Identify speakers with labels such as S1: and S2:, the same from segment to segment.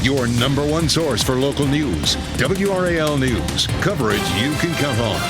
S1: your number one source for local news. WRAL News. Coverage you can count on.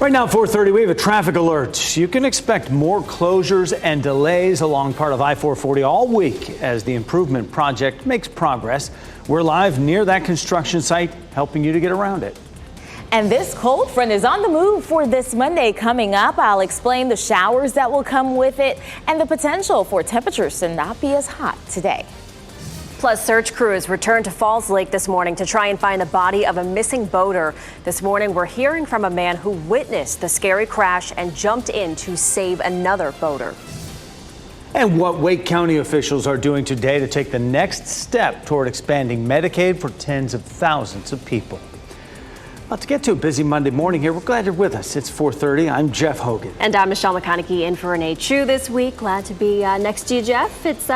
S2: Right now, 4:30, we have a traffic alert. You can expect more closures and delays along part of I-440 all week as the improvement project makes progress. We're live near that construction site, helping you to get around it.
S3: And this cold front is on the move for this Monday coming up. I'll explain the showers that will come with it and the potential for temperatures to not be as hot today.
S4: Plus, search crews returned to Falls Lake this morning to try and find the body of a missing boater. This morning, we're hearing from a man who witnessed the scary crash and jumped in to save another boater.
S2: And what Wake County officials are doing today to take the next step toward expanding Medicaid for tens of thousands of people. Let's get to a busy Monday morning here. We're glad you're with us. It's 4:30. I'm Jeff Hogan.
S4: And I'm Michelle McConaughey in for Renee Chu this week. Glad to be next to you, Jeff. It's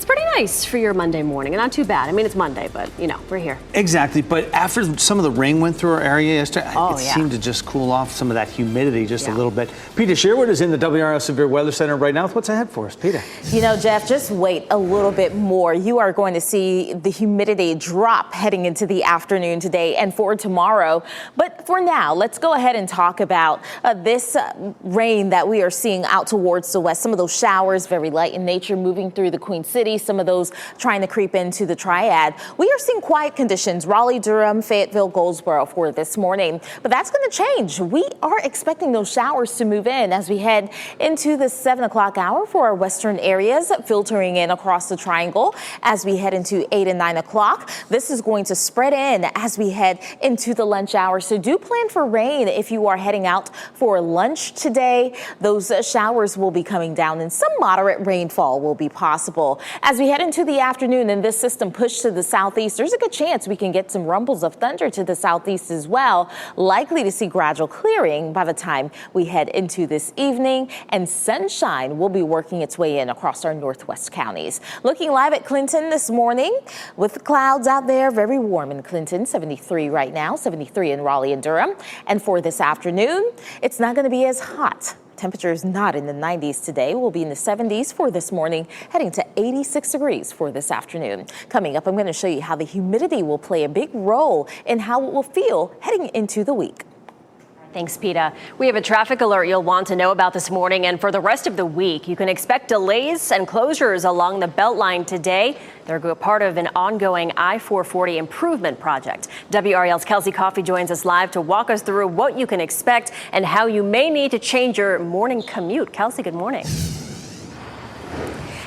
S4: pretty nice for your Monday morning. And not too bad. I mean, it's Monday, but, we're here.
S2: Exactly. But after some of the rain went through our area yesterday, it
S4: yeah.
S2: seemed to just cool off some of that humidity just a little bit. Peter Sherwood is in the WRAL Severe Weather Center right now. What's ahead for us, Peter?
S3: Jeff, just wait a little bit more. You are going to see the humidity drop heading into the afternoon today and for tomorrow. But for now, let's go ahead and talk about this rain that we are seeing out towards the west. Some of those showers, very light in nature, moving through the Queen City. Some of those trying to creep into the Triad. We are seeing quiet conditions, Raleigh, Durham, Fayetteville, Goldsboro for this morning. But that's going to change. We are expecting those showers to move in as we head into the 7 o'clock hour for our western areas, filtering in across the triangle as we head into 8 and 9 o'clock. This is going to spread in as we head into the lunch hour. So do plan for rain if you are heading out for lunch today. Those showers will be coming down and some moderate rainfall will be possible. As we head into the afternoon and this system pushed to the southeast, there's a good chance we can get some rumbles of thunder to the southeast as well. Likely to see gradual clearing by the time we head into this evening, and sunshine will be working its way in across our northwest counties. Looking live at Clinton this morning with the clouds out there, very warm in Clinton, 73 right now, 73 in Raleigh and Durham. And for this afternoon, it's not going to be as hot. Temperatures not in the 90s today. We'll be in the 70s for this morning, heading to 86 degrees for this afternoon. Coming up, I'm going to show you how the humidity will play a big role in how it will feel heading into the week.
S4: Thanks, Peta. We have a traffic alert you'll want to know about this morning, and for the rest of the week, you can expect delays and closures along the Beltline today. They're part of an ongoing I-440 improvement project. WRAL's Kelsey Coffey joins us live to walk us through what you can expect and how you may need to change your morning commute. Kelsey, good morning.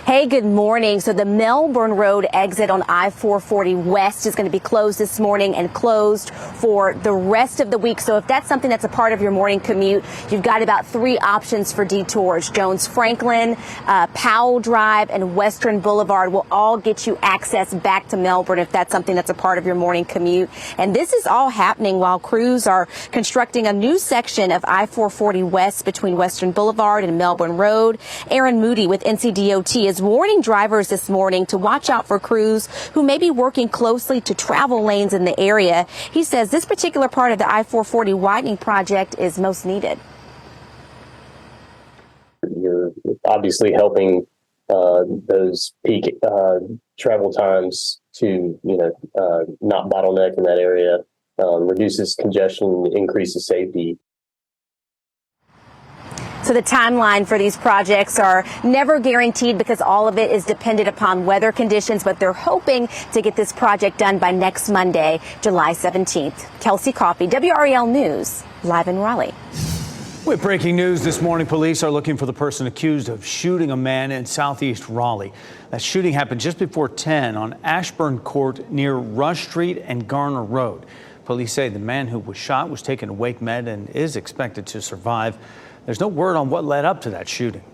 S5: Hey, good morning. So the Melbourne Road exit on I-440 West is going to be closed this morning and closed for the rest of the week. So if that's something that's a part of your morning commute, you've got about 3 options for detours. Jones Franklin, Powell Drive, and Western Boulevard will all get you access back to Melbourne if that's something that's a part of your morning commute. And this is all happening while crews are constructing a new section of I-440 West between Western Boulevard and Melbourne Road. Aaron Moody with NCDOT is warning drivers this morning to watch out for crews who may be working closely to travel lanes in the area. He says this particular part of the I-440 widening project is most needed.
S6: You're obviously helping those peak travel times to, not bottleneck in that area, reduces congestion, increases safety.
S5: So the timeline for these projects are never guaranteed because all of it is dependent upon weather conditions, but they're hoping to get this project done by next Monday, July 17th. Kelsey Coffey, WRAL News, live in Raleigh.
S2: With breaking news this morning, police are looking for the person accused of shooting a man in southeast Raleigh. That shooting happened just before 10 on Ashburn Court near Rush Street and Garner Road. Police say the man who was shot was taken to Wake Med and is expected to survive. There's no word on what led up to that shooting.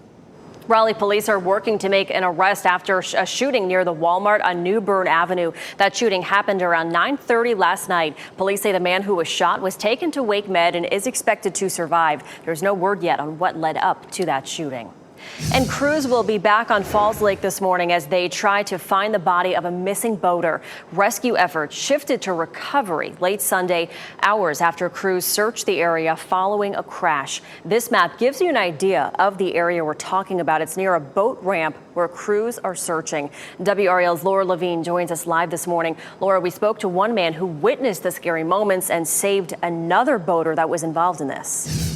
S4: Raleigh police are working to make an arrest after a shooting near the Walmart on New Bern Avenue. That shooting happened around 9:30 last night. Police say the man who was shot was taken to Wake Med and is expected to survive. There's no word yet on what led up to that shooting. And crews will be back on Falls Lake this morning as they try to find the body of a missing boater. Rescue efforts shifted to recovery late Sunday, hours after crews searched the area following a crash. This map gives you an idea of the area we're talking about. It's near a boat ramp where crews are searching. WRAL's Laura Levine joins us live this morning. Laura, we spoke to one man who witnessed the scary moments and saved another boater that was involved in this.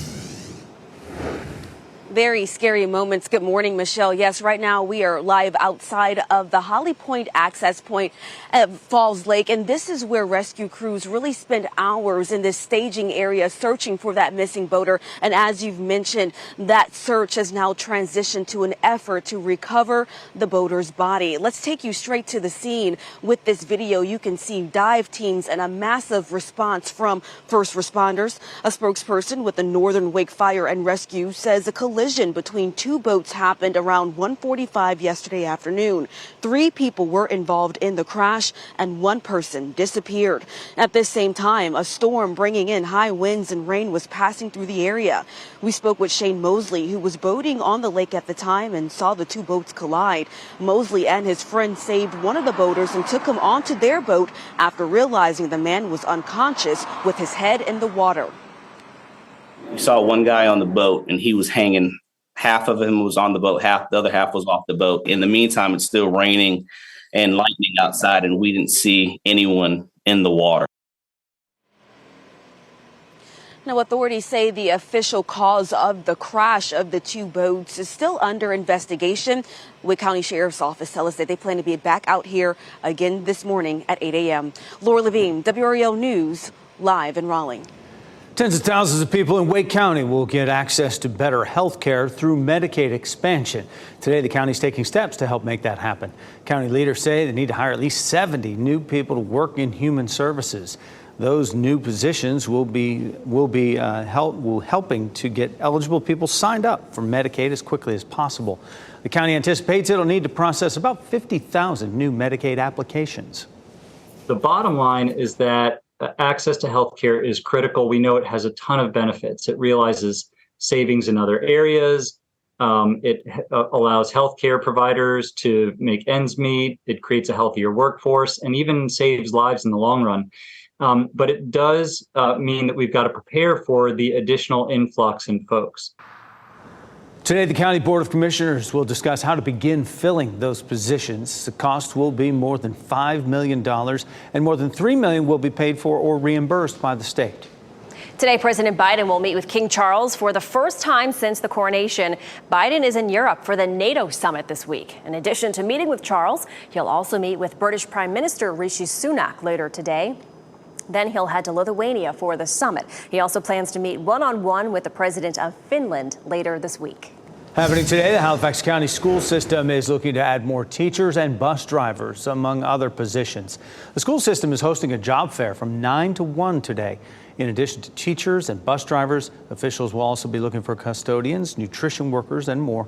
S5: Very scary moments. Good morning, Michelle. Yes, right now we are live outside of the Holly Point access point at Falls Lake, and this is where rescue crews really spend hours in this staging area searching for that missing boater. And as you've mentioned, that search has now transitioned to an effort to recover the boater's body. Let's take you straight to the scene. With this video, you can see dive teams and a massive response from first responders. A spokesperson with the Northern Wake Fire and Rescue says a collision between two boats happened around 1:45 yesterday afternoon. 3 people were involved in the crash and 1 person disappeared. At this same time, a storm bringing in high winds and rain was passing through the area. We spoke with Shane Mosley, who was boating on the lake at the time and saw the 2 boats collide. Mosley and his friend saved one of the boaters and took him onto their boat after realizing the man was unconscious with his head in the water.
S7: We saw one guy on the boat and he was hanging. Half of him was on the boat, the other half was off the boat. In the meantime, it's still raining and lightning outside, and we didn't see anyone in the water.
S5: Now, authorities say the official cause of the crash of the 2 boats is still under investigation. Wake County Sheriff's Office tell us that they plan to be back out here again this morning at 8 a.m. Laura Levine, WRAL News, live in Raleigh.
S2: Tens of thousands of people in Wake County will get access to better health care through Medicaid expansion. Today, the county is taking steps to help make that happen. County leaders say they need to hire at least 70 new people to work in human services. Those new positions will helping to get eligible people signed up for Medicaid as quickly as possible. The county anticipates it'll need to process about 50,000 new Medicaid applications.
S8: The bottom line is that access to health care is critical. We know it has a ton of benefits. It realizes savings in other areas. It allows healthcare providers to make ends meet. It creates a healthier workforce and even saves lives in the long run. But it does mean that we've got to prepare for the additional influx in folks.
S2: Today, the County Board of Commissioners will discuss how to begin filling those positions. The cost will be more than $5 million, and more than $3 million will be paid for or reimbursed by the state.
S4: Today, President Biden will meet with King Charles for the first time since the coronation. Biden is in Europe for the NATO summit this week. In addition to meeting with Charles, he'll also meet with British Prime Minister Rishi Sunak later today. Then he'll head to Lithuania for the summit. He also plans to meet one-on-one with the president of Finland later this week.
S2: Happening today, the Halifax County school system is looking to add more teachers and bus drivers, among other positions. The school system is hosting a job fair from 9 to 1 today. In addition to teachers and bus drivers, officials will also be looking for custodians, nutrition workers, and more.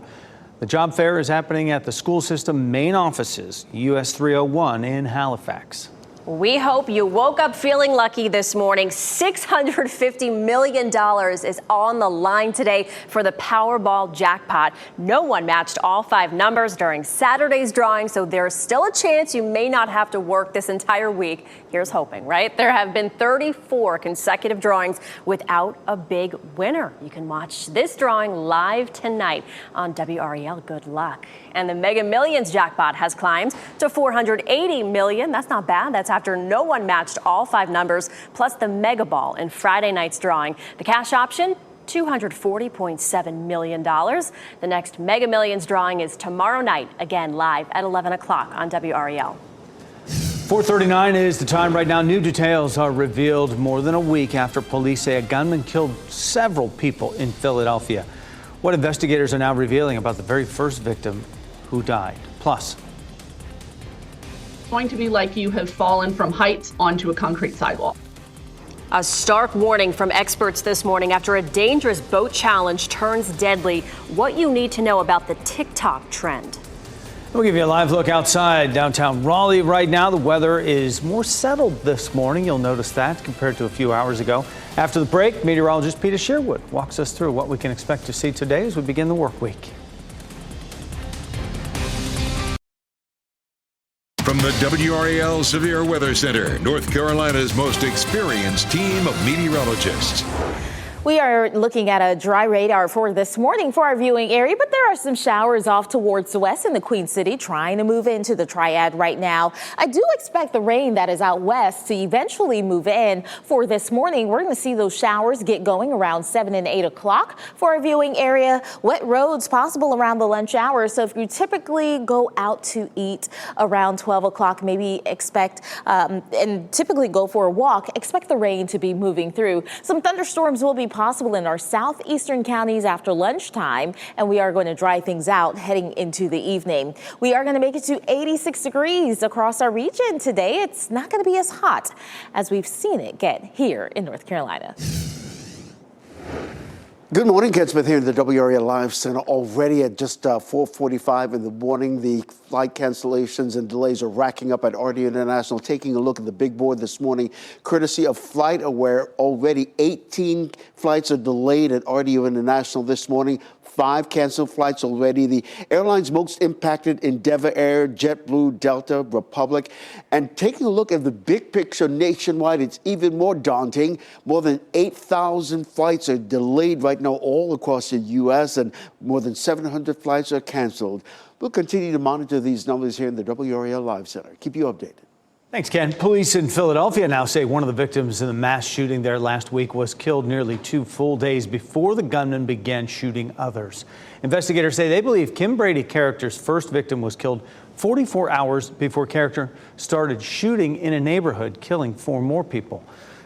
S2: The job fair is happening at the school system main offices, US 301 in Halifax.
S4: We hope you woke up feeling lucky this morning. $650 million is on the line today for the Powerball jackpot. No one matched all 5 numbers during Saturday's drawing, so there's still a chance you may not have to work this entire week. Here's hoping, right? There have been 34 consecutive drawings without a big winner. You can watch this drawing live tonight on WRAL. Good luck. And the Mega Millions jackpot has climbed to $480 million. That's not bad. That's after no one matched all 5 numbers, plus the Mega Ball in Friday night's drawing. The cash option, $240.7 million. The next Mega Millions drawing is tomorrow night, again live at 11 o'clock on WRAL.
S2: 4:39 is the time right now. New details are revealed more than a week after police say a gunman killed several people in Philadelphia. What investigators are now revealing about the very first victim who died. Plus,
S9: it's going to be like you have fallen from heights onto a concrete sidewalk.
S4: A stark warning from experts this morning after a dangerous boat challenge turns deadly. What you need to know about the TikTok trend.
S2: We'll give you a live look outside downtown Raleigh right now. The weather is more settled this morning. You'll notice that compared to a few hours ago. After the break, meteorologist Peter Sherwood walks us through what we can expect to see today as we begin the work week.
S1: the WRAL Severe Weather Center, North Carolina's most experienced team of meteorologists.
S3: We are looking at a dry radar for this morning for our viewing area, but there are some showers off towards the west in the Queen City trying to move into the triad right now. I do expect the rain that is out west to eventually move in for this morning. We're going to see those showers get going around 7 and 8 o'clock for our viewing area. Wet roads possible around the lunch hour. So if you typically go out to eat around 12 o'clock, maybe expect and typically go for a walk, expect the rain to be moving through. Some thunderstorms will be possible in our southeastern counties after lunchtime, and we are going to dry things out heading into the evening. We are going to make it to 86 degrees across our region today. It's not going to be as hot as we've seen it get here in North Carolina.
S10: Good morning, Ken Smith here in the WRAL Live Center. Already at just 4:45 in the morning, the flight cancellations and delays are racking up at RD International. Taking a look at the big board this morning, courtesy of FlightAware, already 18 flights are delayed at RD International this morning. 5 canceled flights already. The airlines most impacted: Endeavor Air, JetBlue, Delta, Republic. And taking a look at the big picture nationwide, it's even more daunting. More than 8,000 flights are delayed right now all across the U.S., and more than 700 flights are canceled. We'll continue to monitor these numbers here in the WRAL Live Center. Keep you updated.
S2: Thanks, Ken. Police in Philadelphia now say one of the victims in the mass shooting there last week was killed nearly 2 full days before the gunman began shooting others. Investigators say they believe Kim Brady character's first victim was killed 44 hours before character started shooting in a neighborhood, killing 4 more people.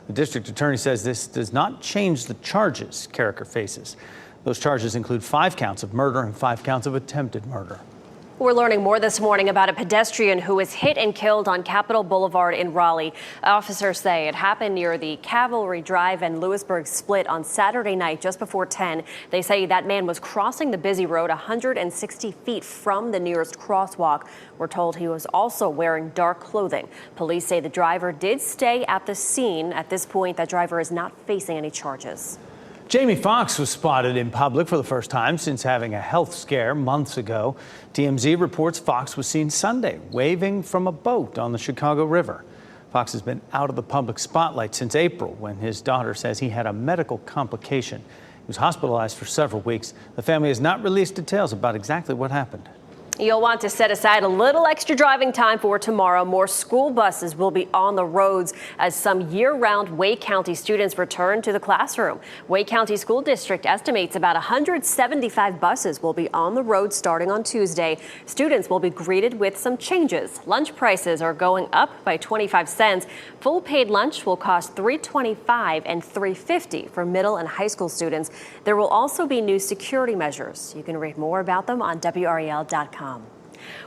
S2: The district attorney says this does not change the charges character faces. Those charges include 5 counts of murder and 5 counts of attempted murder.
S4: We're learning more this morning about a pedestrian who was hit and killed on Capitol Boulevard in Raleigh. Officers say it happened near the Cavalry Drive and Lewisburg split on Saturday night just before 10. They say that man was crossing the busy road 160 feet from the nearest crosswalk. We're told he was also wearing dark clothing. Police say the driver did stay at the scene. At this point, that driver is not facing any charges.
S2: Jamie Foxx was spotted in public for the first time since having a health scare months ago. TMZ reports Foxx was seen Sunday waving from a boat on the Chicago River. Foxx has been out of the public spotlight since April when his daughter says he had a medical complication. He was hospitalized for several weeks. The family has not released details about exactly what happened.
S4: You'll want to set aside a little extra driving time for tomorrow. More school buses will be on the roads as some year-round Wake County students return to the classroom. Wake County School District estimates about 175 buses will be on the road starting on Tuesday. Students will be greeted with some changes. Lunch prices are going up by 25 cents. Full paid lunch will cost $3.25 and $3.50 for middle and high school students. There will also be new security measures. You can read more about them on WRAL.com.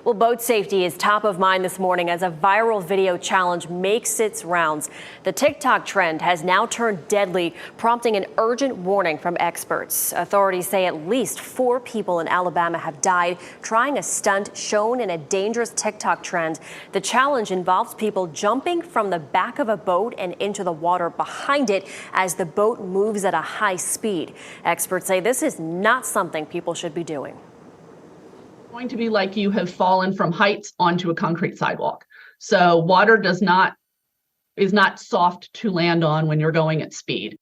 S4: Well, boat safety is top of mind this morning as a viral video challenge makes its rounds. The TikTok trend has now turned deadly, prompting an urgent warning from experts. Authorities say at least 4 people in Alabama have died trying a stunt shown in a dangerous TikTok trend. The challenge involves people jumping from the back of a boat and into the water behind it as the boat moves at a high speed. Experts say this is not something people should be doing.
S9: Going to be like you have fallen from heights onto a concrete sidewalk. So water is not soft to land on when you're going at speed.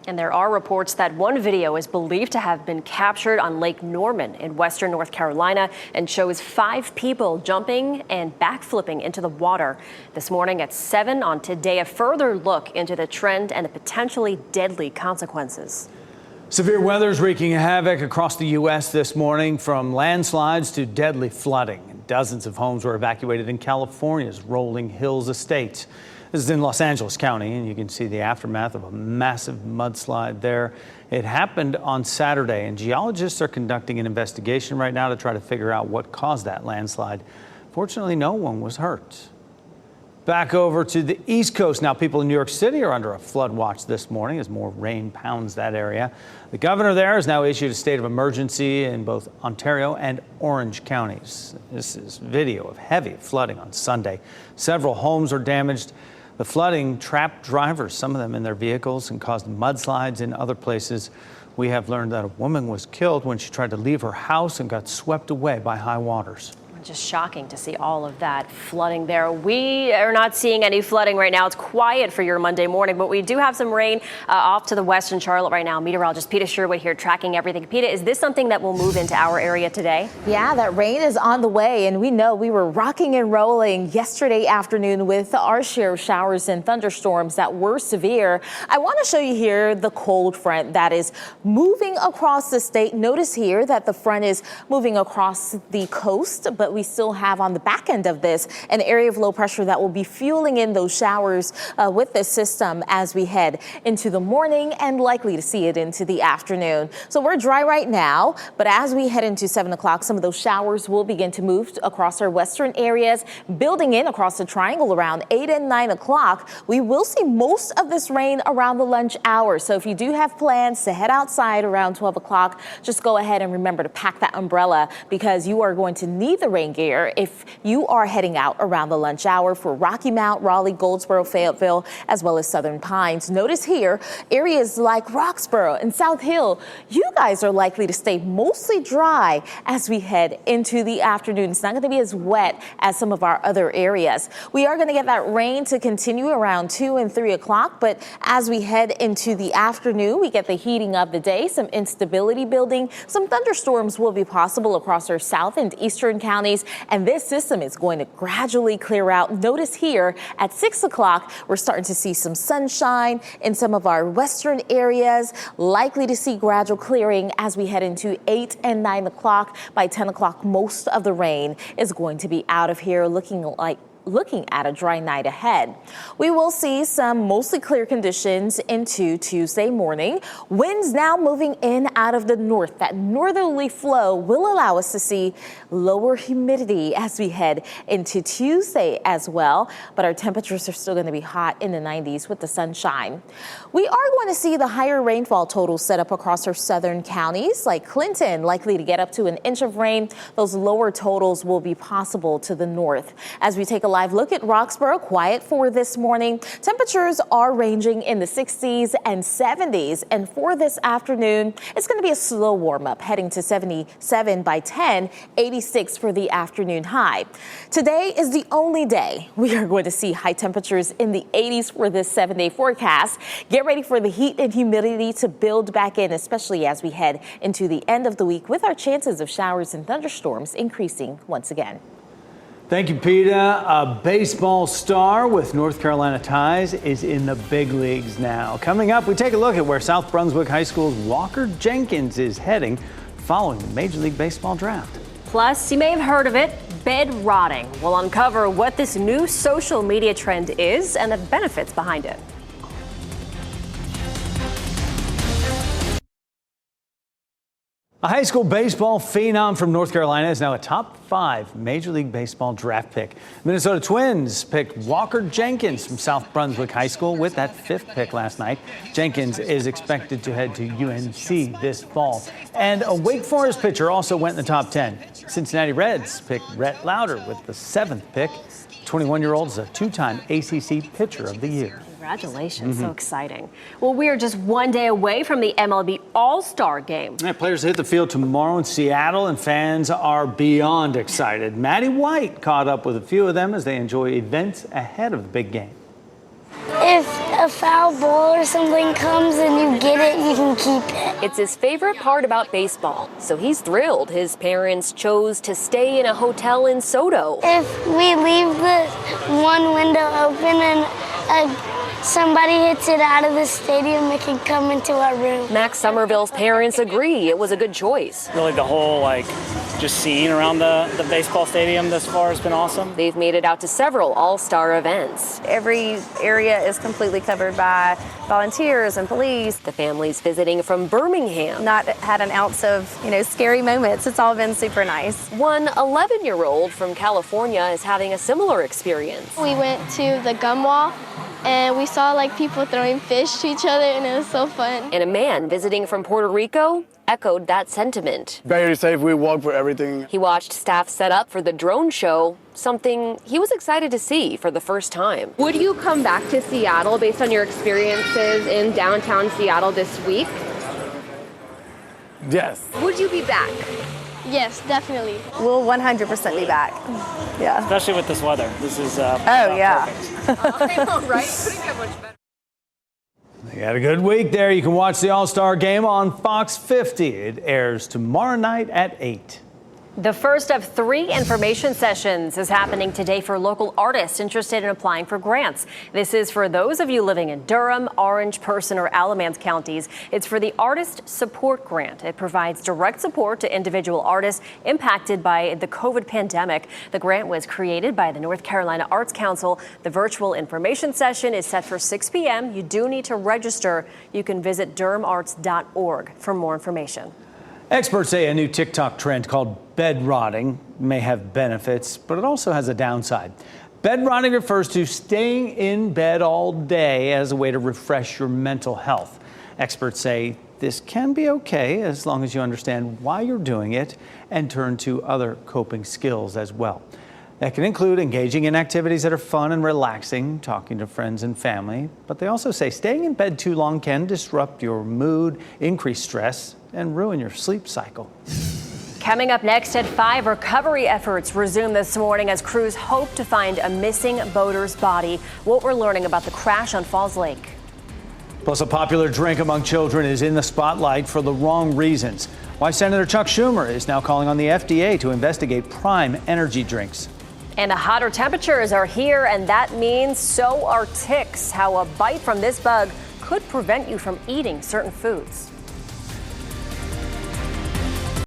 S4: And there are reports that one video is believed to have been captured on Lake Norman in western North Carolina and shows 5 people jumping and backflipping into the water. This morning at 7 on Today, a further look into the trend and the potentially deadly consequences.
S2: Severe weather is wreaking havoc across the U.S. this morning, from landslides to deadly flooding. Dozens of homes were evacuated in California's Rolling Hills Estates. This is in Los Angeles County, and you can see the aftermath of a massive mudslide there. It happened on Saturday, and geologists are conducting an investigation right now to try to figure out what caused that landslide. Fortunately, no one was hurt. Back over to the East Coast now. People in New York City are under a flood watch this morning as more rain pounds that area. The governor there has now issued a state of emergency in both Ontario and Orange counties. This is video of heavy flooding on Sunday. Several homes are damaged. The flooding trapped drivers, some of them in their vehicles, and caused mudslides in other places. We have learned that a woman was killed when she tried to leave her house and got swept away by high waters.
S4: Just shocking to see all of that flooding there. We are not seeing any flooding right now. It's quiet for your Monday morning, but we do have some rain off to the west in Charlotte right now. Meteorologist Peta Sherwood here tracking everything. Peta, is this something that will move into our area today?
S3: Yeah, that rain is on the way, and we know we were rocking and rolling yesterday afternoon with our share of showers and thunderstorms that were severe. I want to show you here the cold front that is moving across the state. Notice here that the front is moving across the coast, but we still have on the back end of this an area of low pressure that will be fueling in those showers with this system as we head into the morning and likely to see it into the afternoon. So we're dry right now, but as we head into 7 o'clock, some of those showers will begin to move across our western areas, building in across the triangle around 8 and 9 o'clock. We will see most of this rain around the lunch hour. So if you do have plans to head outside around 12 o'clock, just go ahead and remember to pack that umbrella because you are going to need the rain gear if you are heading out around the lunch hour for Rocky Mount, Raleigh, Goldsboro, Fayetteville, as well as Southern Pines. Notice here, areas like Roxborough and South Hill, you guys are likely to stay mostly dry as we head into the afternoon. It's not going to be as wet as some of our other areas. We are going to get that rain to continue around 2 and 3 o'clock, but as we head into the afternoon, we get the heating of the day, some instability building, some thunderstorms will be possible across our south and eastern counties, and this system is going to gradually clear out. Notice here at 6 o'clock, we're starting to see some sunshine in some of our western areas, likely to see gradual clearing as we head into 8 and 9 o'clock. By 10 o'clock, most of the rain is going to be out of here, looking at a dry night ahead. We will see some mostly clear conditions into Tuesday morning. Winds now moving in out of the north. That northerly flow will allow us to see lower humidity as we head into Tuesday as well. But our temperatures are still going to be hot in the 90s with the sunshine. We are going to see the higher rainfall totals set up across our southern counties, like Clinton, likely to get up to an inch of rain. Those lower totals will be possible to the north. As we take a live look at Roxborough, quiet for this morning. Temperatures are ranging in the 60s and 70s. And for this afternoon, it's going to be a slow warm up, heading to 77 by 10, 86 for the afternoon high. Today is the only day we are going to see high temperatures in the 80s for this 7-day forecast. Get ready for the heat and humidity to build back in, especially as we head into the end of the week with our chances of showers and thunderstorms increasing once again.
S2: Thank you, Peta. A baseball star with North Carolina ties is in the big leagues now. Coming up, we take a look at where South Brunswick High School's Walker Jenkins is heading following the Major League Baseball draft.
S4: Plus, you may have heard of it, bed rotting. We'll uncover what this new social media trend is and the benefits behind it.
S2: A high school baseball phenom from North Carolina is now a top 5 Major League Baseball draft pick. Minnesota Twins picked Walker Jenkins from South Brunswick High School with that 5th pick last night. Jenkins is expected to head to UNC this fall. And a Wake Forest pitcher also went in the top 10. Cincinnati Reds picked Rhett Lauder with the 7th pick. 21-year-old is a 2-time ACC Pitcher of the Year.
S4: Congratulations. So exciting. Well, we are just one day away from the MLB All-Star Game.
S2: Yeah, players hit the field tomorrow in Seattle, and fans are beyond excited. Maddie White caught up with a few of them as they enjoy events ahead of the big game.
S11: If a foul ball or something comes and you get it, you can keep it.
S12: It's his favorite part about baseball, so he's thrilled his parents chose to stay in a hotel in Soto.
S11: If we leave the one window open and somebody hits it out of the stadium, it can come into our room.
S12: Max Somerville's parents agree it was a good choice.
S13: Really the whole just scene around the baseball stadium thus far has been awesome.
S12: They've made it out to several all-star events.
S14: Every area is completely covered by volunteers and police.
S12: The family's visiting from Birmingham.
S14: Not had an ounce of, scary moments. It's all been super nice.
S12: One 11-year-old from California is having a similar experience.
S15: We went to the gum wall and we saw people throwing fish to each other, and it was so fun.
S12: And a man visiting from Puerto Rico echoed that sentiment.
S16: Very safe. We walked for everything.
S12: He watched staff set up for the drone show, something he was excited to see for the first time.
S17: Would you come back to Seattle based on your experiences in downtown Seattle this week?
S16: Yes.
S17: Would you be back?
S15: Yes, definitely.
S14: We'll 100% be back. Yeah.
S13: Especially with this weather. This is
S14: Perfect.
S17: I know, right? Couldn't get much better.
S2: You had a good week there. You can watch the All-Star Game on Fox 50. It airs tomorrow night at 8.
S4: The first of 3 information sessions is happening today for local artists interested in applying for grants. This is for those of you living in Durham, Orange, Person, or Alamance counties. It's for the Artist Support Grant. It provides direct support to individual artists impacted by the COVID pandemic. The grant was created by the North Carolina Arts Council. The virtual information session is set for 6 p.m. You do need to register. You can visit durhamarts.org for more information.
S2: Experts say a new TikTok trend called bed rotting may have benefits, but it also has a downside. Bed rotting refers to staying in bed all day as a way to refresh your mental health. Experts say this can be okay as long as you understand why you're doing it and turn to other coping skills as well. That can include engaging in activities that are fun and relaxing, talking to friends and family, but they also say staying in bed too long can disrupt your mood, increase stress, and ruin your sleep cycle.
S4: Coming up next at 5, recovery efforts resume this morning as crews hope to find a missing boater's body. What we're learning about the crash on Falls Lake.
S2: Plus, a popular drink among children is in the spotlight for the wrong reasons. Why Senator Chuck Schumer is now calling on the FDA to investigate Prime energy drinks.
S4: And the hotter temperatures are here, and that means so are ticks. How a bite from this bug could prevent you from eating certain foods.